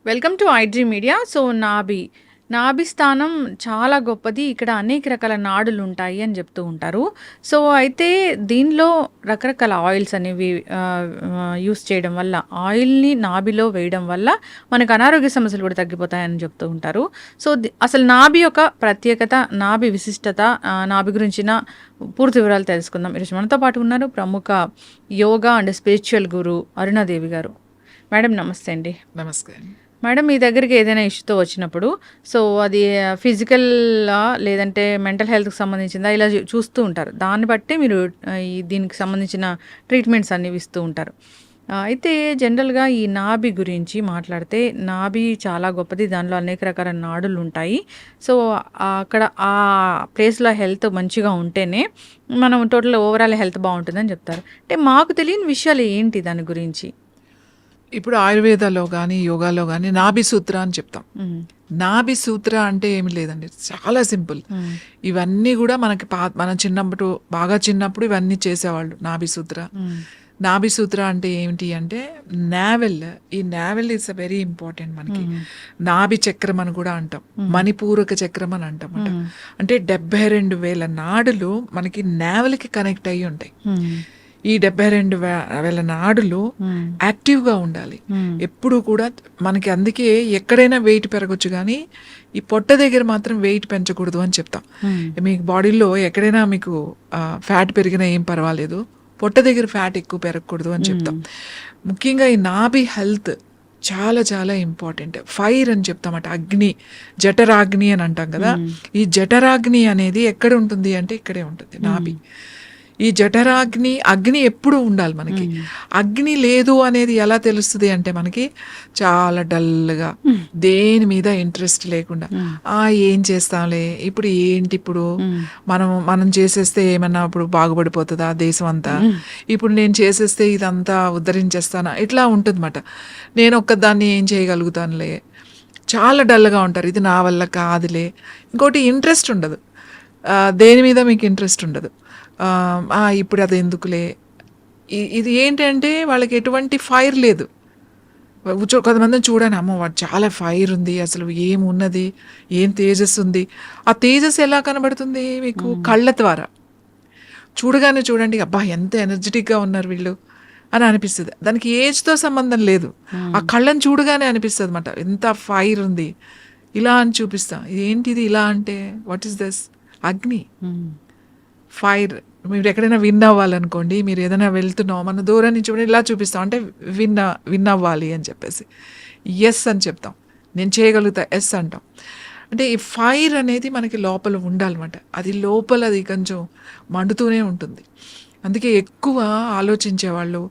Welcome to iDream media. So నాభి స్థానం చాలా గొప్పది. ఇక్కడ అనేక రకాల నాడులు ఉంటాయి అని చెప్తూ ఉంటారు. సో అయితే దీనిలో రకరకాల ఆయిల్స్ అనేవి యూస్ చేయడం వల్ల, ఆయిల్ని నాభిలో వేయడం వల్ల మనకు అనారోగ్య సమస్యలు కూడా తగ్గిపోతాయని చెప్తూ ఉంటారు. సో అసలు నాభి యొక్క ప్రత్యేకత, నాభి విశిష్టత, నాభి గురించిన పూర్తి వివరాలు తెలుసుకుందాం. ఈరోజు మనతో పాటు ఉన్నారు ప్రముఖ యోగా అండ్ స్పిరిచువల్ గురు అరుణాదేవి గారు. మేడం నమస్తే అండి. నమస్కారం మేడం, మీ దగ్గరికి ఏదైనా ఇష్యూతో వచ్చినప్పుడు సో అది ఫిజికల్ లేదంటే మెంటల్ హెల్త్కి సంబంధించిందా ఇలా చూస్తూ ఉంటారు. దాన్ని బట్టి మీరు దీనికి సంబంధించిన ట్రీట్మెంట్స్ అన్ని ఇస్తూ ఉంటారు. అయితే జనరల్గా ఈ నాభి గురించి మాట్లాడితే, నాభి చాలా గొప్పది. దానిలో అనేక రకాల నాడులు ఉంటాయి. సో అక్కడ ఆ ప్లేస్లో హెల్త్ మంచిగా ఉంటేనే మనం టోటల్ ఓవరాల్ హెల్త్ బాగుంటుందని చెప్తారు. అంటే మాకు తెలియని విషయాలు ఏంటి దాని గురించి? ఇప్పుడు ఆయుర్వేదాలో కానీ యోగాలో కానీ నాభి సూత్ర అని చెప్తాం. నాభి సూత్ర అంటే ఏమి లేదండి, చాలా సింపుల్. ఇవన్నీ కూడా మనకి మన బాగా చిన్నప్పుడు ఇవన్నీ చేసేవాళ్ళు. నాభి సూత్ర అంటే ఏమిటి అంటే నావెల్. ఈ navel is a very important మనకి. నాభి చక్రం అని కూడా అంటాం, మణిపూరక చక్రం అని అంటాం. అంటే 72,000 నాడులు మనకి నావెల్కి కనెక్ట్ అయ్యి ఉంటాయి. ఈ 72,000 నాడులు యాక్టివ్గా ఉండాలి ఎప్పుడు కూడా మనకి. అందుకే ఎక్కడైనా వెయిట్ పెరగచ్చు, కానీ ఈ పొట్ట దగ్గర మాత్రం వెయిట్ పెంచకూడదు అని చెప్తాం. మీకు బాడీలో ఎక్కడైనా మీకు ఫ్యాట్ పెరిగినా ఏం పర్వాలేదు, పొట్ట దగ్గర ఫ్యాట్ ఎక్కువ పెరగకూడదు అని చెప్తాం. ముఖ్యంగా ఈ నాభి హెల్త్ చాలా చాలా ఇంపార్టెంట్. ఫైర్ అని చెప్తామట, అగ్ని, జఠరాగ్ని అని అంటాం కదా. ఈ జఠరాగ్ని అనేది ఎక్కడ ఉంటుంది అంటే ఇక్కడే ఉంటుంది, నాభి. ఈ అగ్ని ఎప్పుడు ఉండాలి మనకి. అగ్ని లేదు అనేది ఎలా తెలుస్తుంది అంటే మనకి చాలా డల్గా, దేని మీద ఇంట్రెస్ట్ లేకుండా, ఏం చేస్తాంలే, ఇప్పుడు మనం చేసేస్తే ఏమన్నా ఇప్పుడు బాగుపడిపోతుందా దేశం అంతా, ఇప్పుడు నేను చేసేస్తే ఇదంతా ఉద్ధరించేస్తానా, ఇట్లా ఉంటుందన్నమాట. నేను ఒక్కదాన్ని ఏం చేయగలుగుతానులే, చాలా డల్గా ఉంటారు. ఇది నా వల్ల కాదులే. ఇంకోటి ఇంట్రెస్ట్ ఉండదు, దేని మీద మీకు ఇంట్రెస్ట్ ఉండదు. ఇప్పుడు అది ఎందుకులే. ఇది ఏంటంటే వాళ్ళకి ఎటువంటి ఫైర్ లేదు. కొంతమందిని చూడండి, అమ్మో వాడు చాలా ఫైర్ ఉంది, అసలు ఏమున్నది, ఏం తేజస్సు ఉంది. ఆ తేజస్సు ఎలా కనబడుతుంది మీకు? కళ్ళ ద్వారా చూడండి, అబ్బా ఎంత ఎనర్జెటిక్గా ఉన్నారు వీళ్ళు అని అనిపిస్తుంది. దానికి ఏజ్తో సంబంధం లేదు, ఆ కళ్ళని చూడగానే అనిపిస్తుంది అన్నమాట, ఎంత ఫైర్ ఉంది. ఇలా అని చూపిస్తాం. ఏంటిది ఇలా అంటే, వాట్ ఈస్ దిస్? అగ్ని, ఫైర్. మీరు ఎక్కడైనా విన్ అవ్వాలనుకోండి, మీరు ఏదైనా వెళ్తున్నాం, మన దూరం నుంచి కూడా ఇలా చూపిస్తాం, అంటే విన్ అవ్వాలి అని చెప్పేసి ఎస్ అని చెప్తాం. నేను చేయగలుగుతా, ఎస్ అంటాం. అంటే ఈ ఫైర్ అనేది మనకి లోపల ఉండాలన్నమాట. అది లోపల అది కొంచెం మండుతూనే ఉంటుంది. అందుకే ఎక్కువ ఆలోచించేవాళ్ళు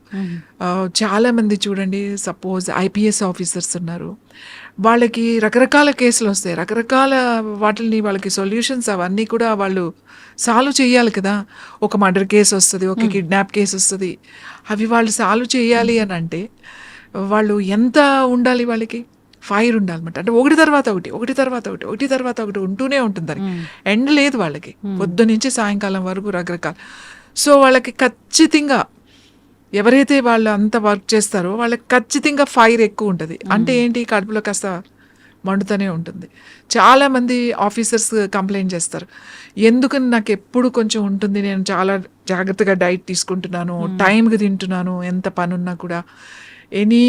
చాలామంది చూడండి, సపోజ్ ఐపీఎస్ ఆఫీసర్స్ ఉన్నారు, వాళ్ళకి రకరకాల కేసులు వస్తాయి, రకరకాల వాటిని వాళ్ళకి సొల్యూషన్స్ అవన్నీ కూడా వాళ్ళు సాల్వ్ చేయాలి కదా. ఒక మర్డర్ కేసు వస్తుంది, ఒక కిడ్నాప్ కేసు వస్తుంది, అవి వాళ్ళు సాల్వ్ చేయాలి అని అంటే వాళ్ళు ఎంత ఉండాలి, వాళ్ళకి ఫైర్ ఉండాలన్నమాట. అంటే ఒకటి తర్వాత ఒకటి ఉంటూనే ఉంటుంది, దానికి ఎండ్ లేదు వాళ్ళకి, పొద్దు నుంచి సాయంకాలం వరకు రకరకాల. సో వాళ్ళకి ఖచ్చితంగా ఎవరైతే వాళ్ళు అంత వర్క్ చేస్తారో వాళ్ళకి ఖచ్చితంగా ఫైర్ ఎక్కువ ఉంటుంది. అంటే ఏంటి, కడుపులో కాస్త మండుతూనే ఉంటుంది. చాలామంది ఆఫీసర్స్ కంప్లైంట్ చేస్తారు, ఎందుకని నాకు ఎప్పుడు కొంచెం ఉంటుంది, నేను చాలా జాగ్రత్తగా డైట్ తీసుకుంటున్నాను, టైంకి తింటున్నాను, ఎంత పని ఉన్నా కూడా ఎనీ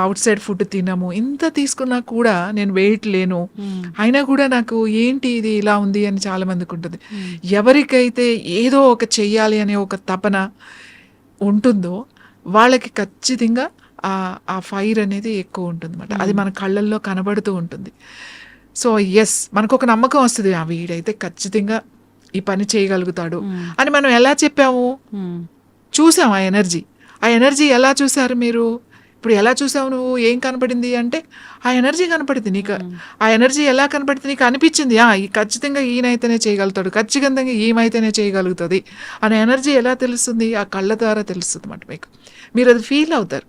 అవుట్ సైడ్ ఫుడ్ తినము, ఇంత తీసుకున్నా కూడా నేను వెయిట్ లేను, అయినా కూడా నాకు ఏంటి ఇది ఇలా ఉంది అని చాలా మందికి ఉంటుంది. ఎవరికైతే ఏదో ఒక చెయ్యాలి అనే ఒక తపన ఉంటుందో వాళ్ళకి ఖచ్చితంగా ఆ ఫైర్ అనేది ఎక్కువ ఉంటుంది అన్నమాట. అది మన కళ్ళల్లో కనబడుతూ ఉంటుంది. సో ఎస్, మనకు ఒక నమ్మకం వస్తుంది, వీడైతే ఖచ్చితంగా ఈ పని చేయగలుగుతాడు అని. మనం ఎలా చెప్పాము, చూసాం ఆ ఎనర్జీ ఎలా చూసారు మీరు? ఇప్పుడు ఎలా చూసావు నువ్వు? ఏం కనపడింది అంటే ఆ ఎనర్జీ కనపడింది నీకు. ఆ ఎనర్జీ ఎలా కనపడింది నీకు? అనిపించింది ఖచ్చితంగా ఈయనైతేనే చేయగలుగుతాడు, ఖచ్చితంగా ఈమైతేనే చేయగలుగుతుంది అనే ఎనర్జీ ఎలా తెలుస్తుంది? ఆ కళ్ళ ద్వారా తెలుస్తుంది అన్నమాట మీకు. మీరు అది ఫీల్ అవుతారు,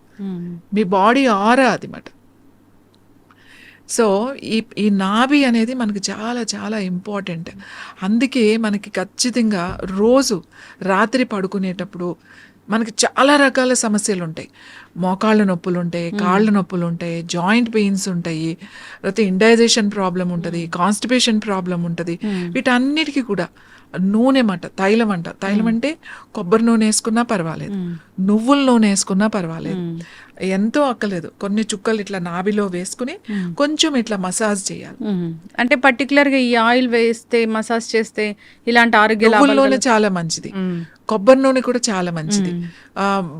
మీ బాడీ ఆరా అది మాట. సో ఈ నాభి అనేది మనకి చాలా చాలా ఇంపార్టెంట్. అందుకే మనకి ఖచ్చితంగా రోజు రాత్రి పడుకునేటప్పుడు మనకి చాలా రకాల సమస్యలు ఉంటాయి. మోకాళ్ళ నొప్పులు ఉంటాయి, కాళ్ళ నొప్పులు ఉంటాయి, జాయింట్ పెయిన్స్ ఉంటాయి, లేకపోతే ఇండైజేషన్ ప్రాబ్లం ఉంటుంది, కాన్స్టిపేషన్ ప్రాబ్లం ఉంటుంది. వీటన్నిటికీ కూడా నూనె తైలం తైలం అంటే కొబ్బరి నూనె వేసుకున్నా పర్వాలేదు, నువ్వుల నూనె వేసుకున్నా పర్వాలేదు, ఎంతో అక్కలేదు. కొన్ని చుక్కలు ఇట్లా నాభిలో వేసుకుని కొంచెం ఇట్లా మసాజ్ చేయాలి. అంటే పర్టికులర్ గా ఈ ఆయిల్ వేస్తే మసాజ్ చేస్తే ఇలాంటి ఆరోగ్య నువ్వుల నూనె చాలా మంచిది, కొబ్బరి నూనె కూడా చాలా మంచిది.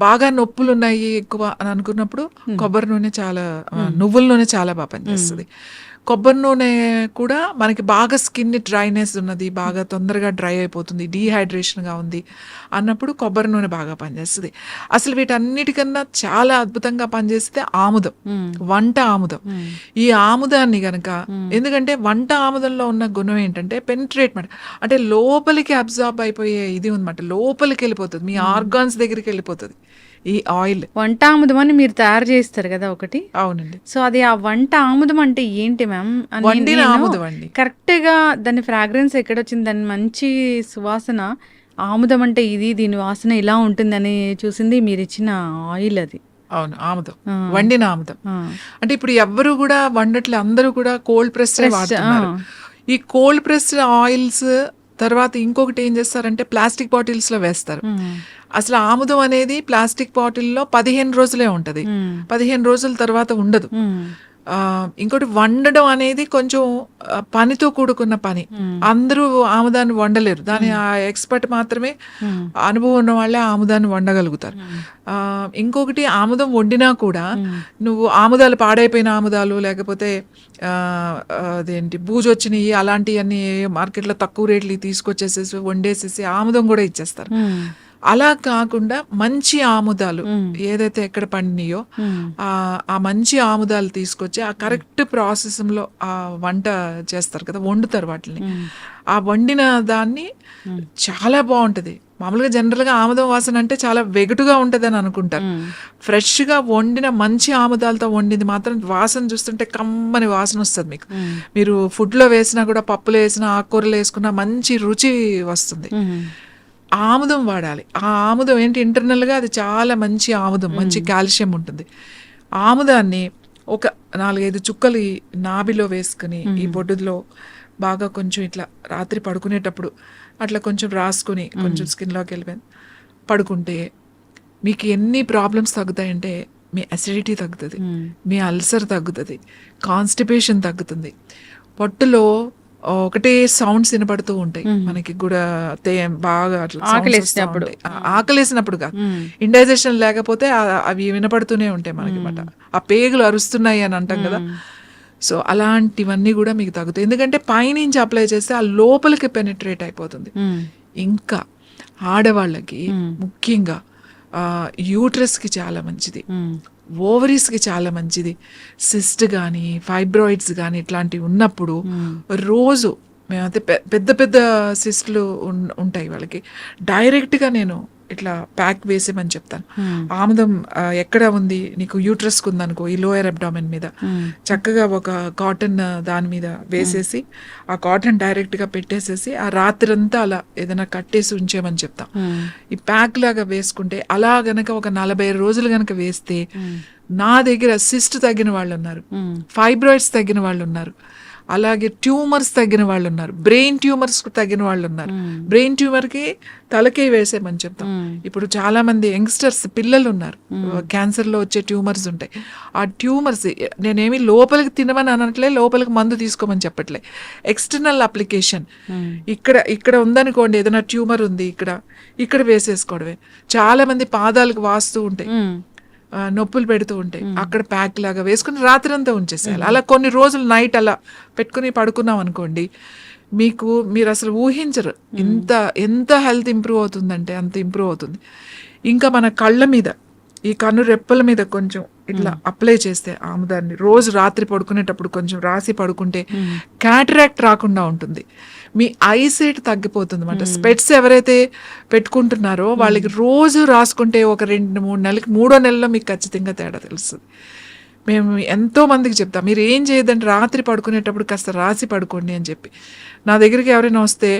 బాగా నొప్పులు ఉన్నాయి ఎక్కువ అని అనుకున్నప్పుడు కొబ్బరి నూనె చాలా, నువ్వుల నూనె చాలా బాగా పనిచేస్తుంది. కొబ్బరి నూనె కూడా మనకి బాగా స్కిన్ డ్రైనెస్ ఉన్నది, బాగా తొందరగా డ్రై అయిపోతుంది, డీహైడ్రేషన్గా ఉంది అన్నప్పుడు కొబ్బరి నూనె బాగా పనిచేస్తుంది. అసలు వీటన్నిటికన్నా చాలా అద్భుతంగా పనిచేస్తే ఆముదం, వంట ఆముదం. ఈ ఆముదాన్ని గనక, ఎందుకంటే వంట ఆముదంలో ఉన్న గుణం ఏంటంటే పెనిట్రేట్ అంటే లోపలికి అబ్జార్బ్ అయిపోయే ఇది ఉందన్నమాట, లోపలికి వెళ్ళిపోతుంది, మీ ఆర్గాన్స్ దగ్గరికి వెళ్ళిపోతుంది ఈ ఆయిల్. వంట ఆముదం అని మీరు తయారు చేస్తారు కదా ఒకటి? అవునండి. సో అది ఆ వంట ఆముదం అంటే ఏంటి మ్యామ్? వండిన ఆముదం అండి. కరెక్ట్ గా దాని ఫ్రాగ్రెన్స్ ఎక్కడొచ్చింది, దాని మంచి సువాసన, ఆముదం అంటే ఇది, దీని వాసన ఇలా ఉంటుందని చూసింది మీరు ఇచ్చిన ఆయిల్ అది. అవును, ఆముదం, వండిన ఆముదం. అంటే ఇప్పుడు ఎవ్వరు కూడా వండట్లే, అందరూ కూడా కోల్డ్ ప్రెస్ వాడుతున్నారు. ఈ కోల్డ్ ప్రెస్ ఆయిల్స్ తర్వాత ఇంకొకటి ఏం చేస్తారంటే ప్లాస్టిక్ బాటిల్స్ లో వేస్తారు. అసలు ఆముదం అనేది ప్లాస్టిక్ బాటిల్లో 15 రోజులే ఉంటది, 15 రోజుల తర్వాత ఉండదు. ఇంకోటి వండడం అనేది కొంచెం పనితో కూడుకున్న పని, అందరూ ఆముదాన్ని వండలేరు, దాని ఆ ఎక్స్పర్ట్ మాత్రమే, అనుభవం ఉన్న వాళ్ళే ఆముదాన్ని వండగలుగుతారు. ఇంకొకటి ఆముదం వండినా కూడా నువ్వు ఆముదాలు పాడైపోయిన ఆముదాలు, లేకపోతే అదేంటి బూజొచ్చినవి అలాంటివన్నీ మార్కెట్లో తక్కువ రేట్లు తీసుకొచ్చేసేసి వండేసేసి ఆముదం కూడా ఇచ్చేస్తారు. అలా కాకుండా మంచి ఆముదాలు ఏదైతే ఎక్కడ పండినాయో ఆ మంచి ఆముదాలు తీసుకొచ్చి ఆ కరెక్ట్ ప్రాసెస్లో ఆ వంట చేస్తారు కదా, వండుతారు వాటిని. ఆ వండిన దాన్ని చాలా బాగుంటది. మామూలుగా జనరల్గా ఆముదం వాసన అంటే చాలా వెగటుగా ఉంటుంది అని అనుకుంటారు. ఫ్రెష్గా వండిన మంచి ఆముదాలతో వండింది మాత్రం వాసన చూస్తుంటే కమ్మని వాసన వస్తుంది మీకు. మీరు ఫుడ్లో వేసినా కూడా, పప్పులో వేసినా, ఆకుకూరలు వేసుకున్నా మంచి రుచి వస్తుంది. ఆముదం వాడాలి. ఆ ఆముదం ఏంటి, ఇంటర్నల్గా అది చాలా మంచి ఆముదం, మంచి కాల్షియం ఉంటుంది. ఆముదాన్ని ఒక 4-5 చుక్కలు ఈ నాభిలో వేసుకుని ఈ బొడ్డులో బాగా కొంచెం ఇట్లా రాత్రి పడుకునేటప్పుడు అట్లా కొంచెం రాసుకుని కొంచెం స్కిన్లోకి వెళ్ళిపోయింది పడుకుంటే మీకు ఎన్ని ప్రాబ్లమ్స్ తగ్గుతాయంటే, మీ అసిడిటీ తగ్గుతుంది, మీ అల్సర్ తగ్గుతుంది, కాన్స్టిపేషన్ తగ్గుతుంది. పొట్టులో ఒకటే సౌండ్స్ వినపడుతూ ఉంటాయి మనకి కూడా, బాగా ఆకలేసినప్పుడు కాదు, ఇండైజెషన్ లేకపోతే అవి వినపడుతూనే ఉంటాయి మనకి మాట, ఆ పేగులు అరుస్తున్నాయి అని అంటాం కదా. సో అలాంటివన్నీ కూడా మీకు తగ్గుతాయి, ఎందుకంటే పైనుంచి అప్లై చేస్తే ఆ లోపలికి పెనిట్రేట్ అయిపోతుంది. ఇంకా ఆడవాళ్ళకి ముఖ్యంగా యూట్రస్కి చాలా మంచిది, ఓవరీస్కి చాలా మంచిది. సిస్ట్ కానీ ఫైబ్రాయిడ్స్ కానీ ఇట్లాంటివి ఉన్నప్పుడు రోజు మేమైతే పెద్ద పెద్ద సిస్ట్లు ఉంటాయి వాళ్ళకి, డైరెక్ట్గా నేను ఇట్లా ప్యాక్ వేసేమని చెప్తాను. ఆముదం ఎక్కడ ఉంది నీకు, యూట్రస్కి ఉందనుకో, ఈ లోయర్ అబ్డామెన్ మీద చక్కగా ఒక కాటన్ దాని మీద వేసేసి ఆ కాటన్ డైరెక్ట్గా పెట్టేసేసి ఆ రాత్రంతా అలా ఏదైనా కట్టేసి ఉంచేమని చెప్తాం. ఈ ప్యాక్ లాగా వేసుకుంటే అలా గనక ఒక 40 రోజులు గనక వేస్తే, నా దగ్గర సిస్ట్ తగ్గిన వాళ్ళు ఉన్నారు, ఫైబ్రాయిడ్స్ తగ్గిన వాళ్ళు ఉన్నారు, అలాగే ట్యూమర్స్ తగ్గిన వాళ్ళు ఉన్నారు, బ్రెయిన్ ట్యూమర్స్ తగ్గిన వాళ్ళు ఉన్నారు. బ్రెయిన్ ట్యూమర్కి తలకే వేసేమని చెప్తాం. ఇప్పుడు చాలా మంది యంగ్స్టర్స్ పిల్లలు ఉన్నారు, క్యాన్సర్లో వచ్చే ట్యూమర్స్ ఉంటాయి. ఆ ట్యూమర్స్ నేనేమి లోపలికి తినమని అనట్లే, లోపలికి మందు తీసుకోమని చెప్పట్లే, ఎక్స్టర్నల్ అప్లికేషన్. ఇక్కడ ఉందనుకోండి, ఏదైనా ట్యూమర్ ఉంది ఇక్కడ వేసేసుకోవడమే. చాలా మంది పాదాలకు వాస్తూ ఉంటాయి, నొప్పులు పెడుతూ ఉంటాయి, అక్కడ ప్యాక్ లాగా వేసుకుని రాత్రి అంతా ఉంచేసేయాలి. అలా కొన్ని రోజులు నైట్ అలా పెట్టుకుని పడుకున్నాం అనుకోండి, మీరు అసలు ఊహించరు ఎంత హెల్త్ ఇంప్రూవ్ అవుతుందంటే అంత ఇంప్రూవ్ అవుతుంది. ఇంకా మన కళ్ళ మీద, ఈ కన్ను రెప్పల మీద కొంచెం ఇట్లా అప్లై చేస్తే ఆముదాన్ని రోజు రాత్రి పడుకునేటప్పుడు కొంచెం రాసి పడుకుంటే క్యాటరాక్ట్ రాకుండా ఉంటుంది, మీ ఐసైట్ తగ్గిపోతుంది అన్నమాట. స్పెట్స్ ఎవరైతే పెట్టుకుంటున్నారో వాళ్ళకి రోజు రాసుకుంటే ఒక 2-3 నెలలకి, 3వ నెలలో మీకు ఖచ్చితంగా తేడా తెలుస్తుంది. మేము ఎంతో మందికి చెప్తాం, మీరు ఏం చేయదంటే రాత్రి పడుకునేటప్పుడు కాస్త రాసి పడుకోండి అని చెప్పి. నా దగ్గరికి ఎవరైనా వస్తే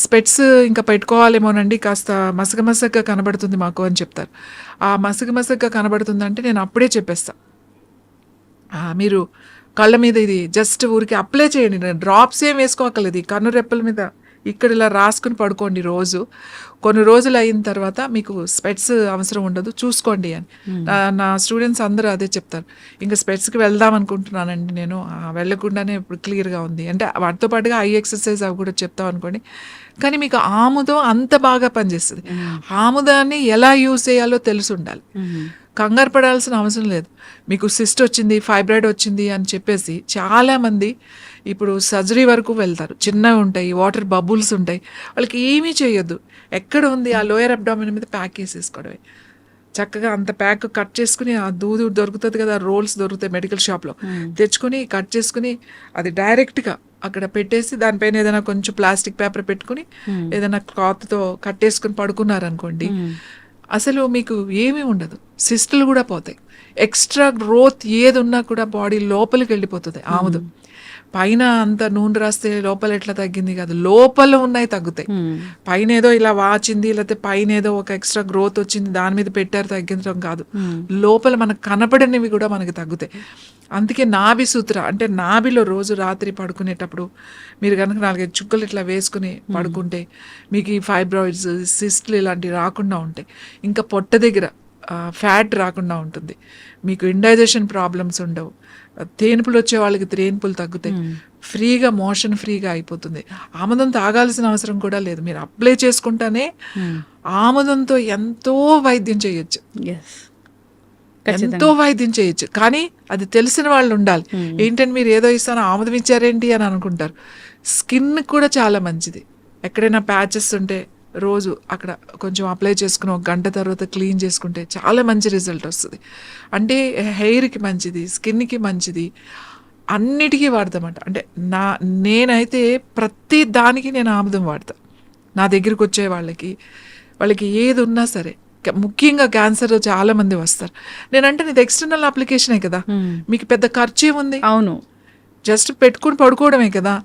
స్పెట్స్ ఇంకా పెట్టుకోవాలేమోనండి, కాస్త మసకగా కనబడుతుంది మాకు అని చెప్తారు. ఆ మసకగా కనబడుతుందంటే నేను అప్పుడే చెప్పేస్తా, మీరు కళ్ళ మీద ఇది జస్ట్ ఊరికి అప్లై చేయండి, డ్రాప్స్ ఏం వేసుకోకలేదు, ఈ కన్ను రెప్పల మీద ఇక్కడ ఇలా రాసుకుని పడుకోండి రోజు. కొన్ని రోజులు అయిన తర్వాత మీకు స్పెట్స్ అవసరం ఉండదు, చూసుకోండి అని. నా స్టూడెంట్స్ అందరూ అదే చెప్తారు. ఇంకా స్పెట్స్కి వెళ్దాం అనుకుంటున్నానండి నేను, వెళ్ళకుండానే ఇప్పుడు క్లియర్గా ఉంది అంటే. వాటితో పాటుగా ఐ ఎక్సర్సైజ్ అవి కూడా చెప్తాం అనుకోండి. కానీ మీకు ఆముదం అంత బాగా పనిచేస్తుంది. ఆముదాన్ని ఎలా యూజ్ చేయాలో తెలిసి ఉండాలి. కంగారు పడాల్సిన అవసరం లేదు. మీకు సిస్ట్ వచ్చింది, ఫైబ్రాయిడ్ వచ్చింది అని చెప్పేసి చాలామంది ఇప్పుడు సర్జరీ వరకు వెళ్తారు. చిన్నవి ఉంటాయి, వాటర్ బబుల్స్ ఉంటాయి, వాళ్ళకి ఏమీ చేయొద్దు. ఎక్కడ ఉంది ఆ లోయర్ అబ్డామిన్ మీద ప్యాక్ వేసేసుకోవడమే. చక్కగా అంత ప్యాక్ కట్ చేసుకుని, ఆ దూది దొరుకుతుంది కదా, రోల్స్ దొరుకుతాయి మెడికల్ షాప్లో, తెచ్చుకుని కట్ చేసుకుని అది డైరెక్ట్గా అక్కడ పెట్టేసి దానిపైన ఏదైనా కొంచెం ప్లాస్టిక్ పేపర్ పెట్టుకుని ఏదైనా క్లాత్తో కట్టేసుకుని పడుకున్నారనుకోండి, అసలు మీకు ఏమీ ఉండదు. సిస్టులు కూడా పోతాయి. ఎక్స్ట్రా గ్రోత్ ఏది ఉన్నా కూడా బాడీ లోపలికి వెళ్ళిపోతుంది. ఆముదం పైన అంత నూనె రాస్తే లోపల ఎట్లా తగ్గింది కాదు, లోపల ఉన్నాయి తగ్గుతాయి. పైన ఏదో ఇలా వాచింది, లేకపోతే పైన ఏదో ఒక ఎక్స్ట్రా గ్రోత్ వచ్చింది దాని మీద పెట్టారు తగ్గించడం కాదు, లోపల మనకు కనపడనివి కూడా మనకి తగ్గుతాయి. అందుకే నాభి సూత్ర అంటే నాభిలో రోజు రాత్రి పడుకునేటప్పుడు మీరు కనుక 4-5 చుక్కలు ఇట్లా వేసుకుని పడుకుంటే మీకు ఈ ఫైబ్రాయిడ్స్, సిస్ట్లు ఇలాంటివి రాకుండా ఉంటాయి. ఇంకా పొట్ట దగ్గర ఫ్యాట్ రాకుండా ఉంటుంది. మీకు ఇండైజెషన్ ప్రాబ్లమ్స్ ఉండవు. తేనుపులు వచ్చే వాళ్ళకి తేనుపులు తగ్గుతాయి. ఫ్రీగా మోషన్ ఫ్రీగా అయిపోతుంది. ఆముదం తాగాల్సిన అవసరం కూడా లేదు. మీరు అప్లై చేసుకుంటానే ఆముదంతో ఎంతో వైద్యం చేయొచ్చు, ఎంతో వైద్యం చేయొచ్చు. కానీ అది తెలిసిన వాళ్ళు ఉండాలి. ఏంటంటే మీరు ఏదో ఇస్తాను ఆముదం ఇచ్చారేంటి అని అనుకుంటారు. స్కిన్ కూడా చాలా మంచిది. ఎక్కడైనా ప్యాచెస్ ఉంటే రోజు అక్కడ కొంచెం అప్లై చేసుకుని 1 గంట తర్వాత క్లీన్ చేసుకుంటే చాలా మంచి రిజల్ట్ వస్తుంది. అంటే హెయిర్కి మంచిది, స్కిన్కి మంచిది, అన్నిటికీ వాడతామంట. అంటే నేనైతే ప్రతి దానికి నేను ఆముదం వాడతా. నా దగ్గరికి వచ్చే వాళ్ళకి ఏది ఉన్నా సరే, ముఖ్యంగా క్యాన్సర్ చాలా మంది వస్తారు. నేనంటే ఇది ఎక్స్టర్నల్ అప్లికేషనే కదా, మీకు పెద్ద ఖర్చు ఏముంది? అవును, జస్ట్ పెట్టుకుని పడుకోవడమే కదా.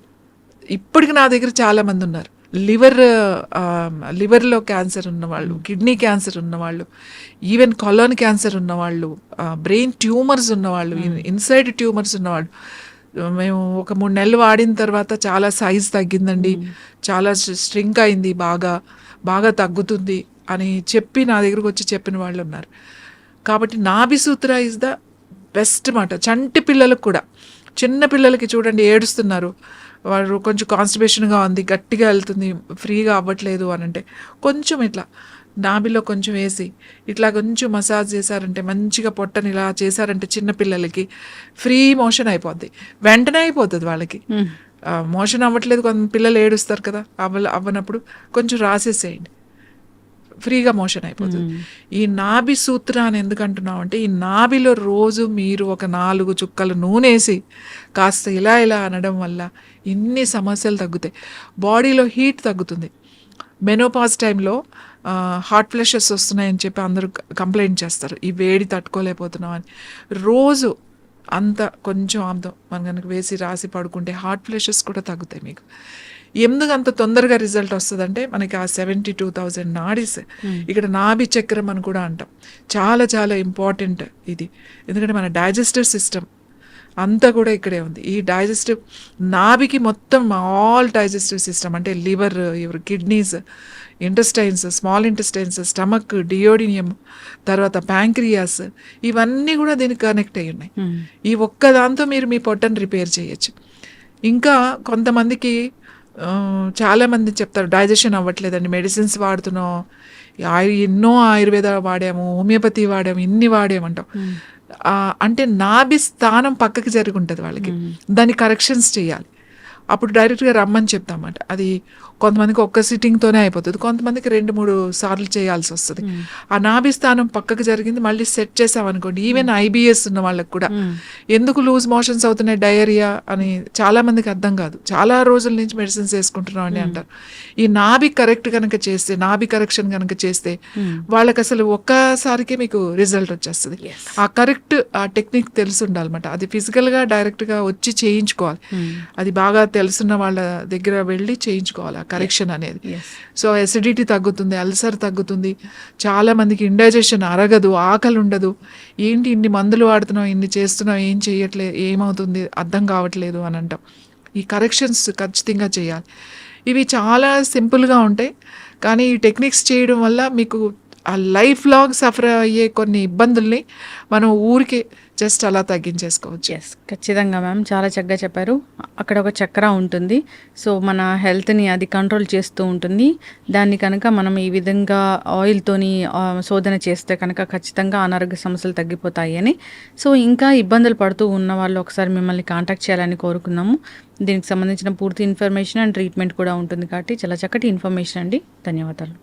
ఇప్పటికి నా దగ్గర చాలా మంది ఉన్నారు. లివర్లో క్యాన్సర్ ఉన్నవాళ్ళు, కిడ్నీ క్యాన్సర్ ఉన్నవాళ్ళు, ఈవెన్ కొలోన్ క్యాన్సర్ ఉన్నవాళ్ళు, బ్రెయిన్ ట్యూమర్స్ ఉన్నవాళ్ళు, ఇన్సైడ్ ట్యూమర్స్ ఉన్నవాళ్ళు. మేము ఒక 3 నెలలు వాడిన తర్వాత చాలా సైజ్ తగ్గిందండి, చాలా స్ట్రింక్ అయింది, బాగా తగ్గుతుంది అని చెప్పి నా దగ్గరకు వచ్చి చెప్పిన వాళ్ళు ఉన్నారు. కాబట్టి నాభి సూత్ర ఇస్ ద బెస్ట్ మాట. చంటి పిల్లలకు కూడా, చిన్న పిల్లలకి చూడండి ఏడుస్తున్నారు, వాడు కొంచెం కాన్స్టిపేషన్గా ఉంది, గట్టిగా వెళ్తుంది, ఫ్రీగా అవ్వట్లేదు అని అంటే కొంచెం ఇట్లా నాభిలో కొంచెం వేసి ఇట్లా కొంచెం మసాజ్ చేశారంటే, మంచిగా పొట్టని ఇలా చేశారంటే చిన్నపిల్లలకి ఫ్రీ మోషన్ అయిపోద్ది. వెంటనే అయిపోతుంది వాళ్ళకి. మోషన్ అవ్వట్లేదు, కొంత పిల్లలు ఏడుస్తారు కదా, అవ్వనప్పుడు కొంచెం రాసేసేయండి, ఫ్రీగా మోషన్ అయిపోతుంది. ఈ నాభి సూత్ర అని ఎందుకంటున్నాం అంటే, ఈ నాభిలో రోజు మీరు ఒక 4 చుక్కలు నూనె వేసి కాస్త ఇలా అనడం వల్ల ఇన్ని సమస్యలు తగ్గుతాయి. బాడీలో హీట్ తగ్గుతుంది. మెనోపాజ్ టైంలో హాట్ ఫ్లషెస్ వస్తున్నాయని చెప్పి అందరూ కంప్లైంట్ చేస్తారు, ఈ వేడి తట్టుకోలేకపోతున్నాం అని. రోజు అంత కొంచెం ఆముదం మనం కనుక వేసి రాసి పడుకుంటే హాట్ ఫ్లషెస్ కూడా తగ్గుతాయి మీకు. ఎందుకు అంత తొందరగా రిజల్ట్ వస్తుందంటే, మనకి ఆ 72,000 నాడీస్, ఇక్కడ నాభి చక్రం అని కూడా అంటాం, చాలా చాలా ఇంపార్టెంట్ ఇది. ఎందుకంటే మన డైజెస్టివ్ సిస్టమ్ అంతా కూడా ఇక్కడే ఉంది. ఈ డైజెస్టివ్ నాభికి మొత్తం ఆల్ డైజెస్టివ్ సిస్టమ్ అంటే liver, kidneys, intestines, small intestines, stomach, duodenum, తర్వాత ప్యాంక్రియాస్, ఇవన్నీ కూడా దీనికి కనెక్ట్ అయ్యి ఉన్నాయి. ఈ ఒక్క దాంతో మీరు మీ పొట్టను రిపేర్ చేయొచ్చు. ఇంకా కొంతమందికి చాలామంది చెప్తారు డైజెషన్ అవ్వట్లేదండి, మెడిసిన్స్ వాడుతున్నాం, ఎన్నో ఆయుర్వేద వాడాము, హోమియోపతి వాడాము, ఇన్ని వాడామంటాం. అంటే నాభి స్థానం పక్కకి జరిగి ఉంటుంది వాళ్ళకి, దాన్ని కరెక్షన్స్ చేయాలి. అప్పుడు డైరెక్ట్గా రమ్మని చెప్తామన్నమాట. అది కొంతమందికి ఒక్క సిట్టింగ్తోనే అయిపోతుంది, కొంతమందికి 2-3 సార్లు చేయాల్సి వస్తుంది. ఆ నాభి స్థానం పక్కకు జరిగింది మళ్ళీ సెట్ చేసామనుకోండి, ఈవెన్ ఐబిఎస్ ఉన్న వాళ్ళకి కూడా ఎందుకు లూజ్ మోషన్స్ అవుతున్నాయి, డయేరియా అని చాలా మందికి అర్థం కాదు. చాలా రోజుల నుంచి మెడిసిన్స్ వేసుకుంటున్నాం అని అంటారు. ఈ నాభి కరెక్ట్ కనుక చేస్తే, నాభి కరెక్షన్ కనుక చేస్తే వాళ్ళకి అసలు ఒక్కసారికే మీకు రిజల్ట్ వచ్చేస్తుంది. ఆ కరెక్ట్ ఆ టెక్నిక్ తెలిసి ఉండాలన్నమాట. అది ఫిజికల్గా డైరెక్ట్గా వచ్చి చేయించుకోవాలి. అది బాగా తెలుసున్న వాళ్ళ దగ్గర వెళ్ళి చేయించుకోవాలి. కరెక్షన్ అనేది. Yes. సో ఎసిడిటీ తగ్గుతుంది, అల్సర్ తగ్గుతుంది, చాలా మందికి ఇండైజెషన్ అరగదు, ఆకలి ఉండదు, ఏంటి ఇన్ని మందులు వాడుతున్నాం, ఇన్ని చేస్తున్నాం, ఏం చేయట్లేదు, ఏమవుతుంది అర్థం కావట్లేదు అని అంటాం. ఈ కరెక్షన్స్ ఖచ్చితంగా చేయాలి. ఇవి చాలా సింపుల్గా ఉంటాయి, కానీ ఈ టెక్నిక్స్ చేయడం వల్ల మీకు ఆ లైఫ్ లాంగ్ సఫర్ అయ్యే కొన్ని ఇబ్బందుల్ని మనం ఊరికే జస్ట్ అలా తగ్గించేసుకోవచ్చు. ఎస్, ఖచ్చితంగా మ్యామ్, చాలా చక్కగా చెప్పారు. అక్కడ ఒక చక్ర ఉంటుంది, సో మన హెల్త్ని అది కంట్రోల్ చేస్తూ ఉంటుంది. దాన్ని కనుక మనం ఈ విధంగా ఆయిల్తోని శోధన చేస్తే కనుక ఖచ్చితంగా అనారోగ్య సమస్యలు తగ్గిపోతాయి అని. సో ఇంకా ఇబ్బందులు పడుతూ ఉన్న వాళ్ళు ఒకసారి మిమ్మల్ని కాంటాక్ట్ చేయాలని కోరుకున్నాము. దీనికి సంబంధించిన పూర్తి ఇన్ఫర్మేషన్ అండ్ ట్రీట్మెంట్ కూడా ఉంటుంది కాబట్టి చాలా చక్కటి ఇన్ఫర్మేషన్ అండి. ధన్యవాదాలు.